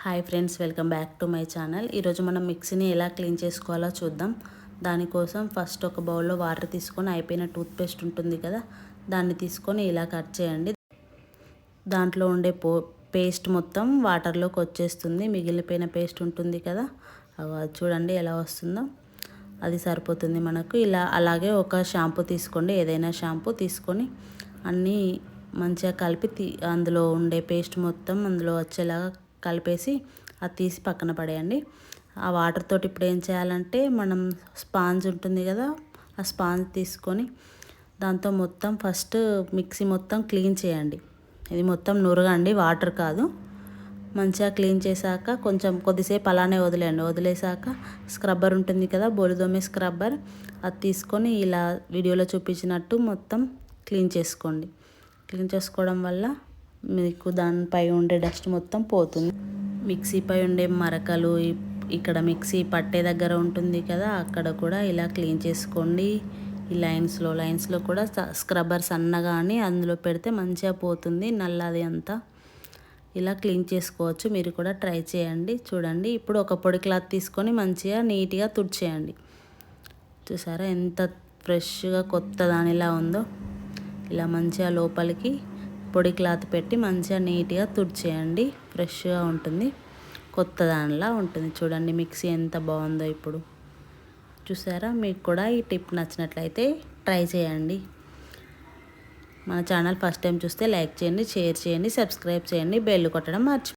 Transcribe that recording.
Hi friends, welcome back to my channel. ఈరోజు మనం మిక్సీని ఎలా క్లీన్ చేసుకోవాలో చూద్దాం. దానికోసం ఫస్ట్ ఒక బౌల్లో వాటర్ తీసుకొని అయిపోయిన టూత్పేస్ట్ ఉంటుంది కదా, దాన్ని తీసుకొని ఇలా కట్ చేయండి. దాంట్లో ఉండే పేస్ట్ మొత్తం వాటర్లోకి వచ్చేస్తుంది. మిగిలిపోయిన పేస్ట్ ఉంటుంది కదా, అది చూడండి ఎలా వస్తుందో. అది సరిపోతుంది మనకు. అలాగే ఒక షాంపూ తీసుకోండి, ఏదైనా షాంపూ తీసుకొని అన్నీ మంచిగా కలిపి అందులో ఉండే పేస్ట్ మొత్తం అందులో వచ్చేలాగా కలిపేసి అది తీసి పక్కన పడేయండి. ఆ వాటర్ తోటి ఇప్పుడు ఏం చేయాలంటే, మనం స్పాంజ్ ఉంటుంది కదా, ఆ స్పాంజ్ తీసుకొని దాంతో మొత్తం ఫస్ట్ మిక్సీ మొత్తం క్లీన్ చేయండి. ఇది మొత్తం నురగండి, వాటర్ కాదు. మంచిగా క్లీన్ చేశాక కొద్దిసేపు అలానే వదిలేసాక స్క్రబ్బర్ ఉంటుంది కదా, బొడిదోమే స్క్రబ్బర్, అది తీసుకొని ఇలా వీడియోలో చూపించినట్టు మొత్తం క్లీన్ చేసుకోండి. క్లీన్ చేసుకోవడం వల్ల మీకు దానిపై ఉండే డస్ట్ మొత్తం పోతుంది. మిక్సీపై ఉండే మరకలు, ఇక్కడ మిక్సీ పట్టే దగ్గర ఉంటుంది కదా, అక్కడ కూడా ఇలా క్లీన్ చేసుకోండి. ఈ లైన్స్లో కూడా స్క్రబ్బర్ సన్నగా అని అందులో పెడితే మంచిగా పోతుంది నల్లది అంతా. ఇలా క్లీన్ చేసుకోవచ్చు, మీరు కూడా ట్రై చేయండి. చూడండి, ఇప్పుడు ఒక పొడి క్లాత్ తీసుకొని మంచిగా నీట్గా తుడిచేయండి. చూసారా ఎంత ఫ్రెష్గా కొత్త దానిలా ఉందో. ఇలా మంచిగా లోపలికి పొడి క్లాత్ పెట్టి మంచిగా నీట్గా తుడిచేయండి. ఫ్రెష్గా ఉంటుంది, కొత్త దానిలా ఉంటుంది. చూడండి మిక్సీ ఎంత బాగుందో ఇప్పుడు. చూసారా, మీకు కూడా ఈ టిప్ నచ్చినట్లయితే ట్రై చేయండి. మన ఛానల్ ఫస్ట్ టైం చూస్తే లైక్ చేయండి, షేర్ చేయండి, సబ్స్క్రైబ్ చేయండి, బెల్ కొట్టడం మర్చిపోండి.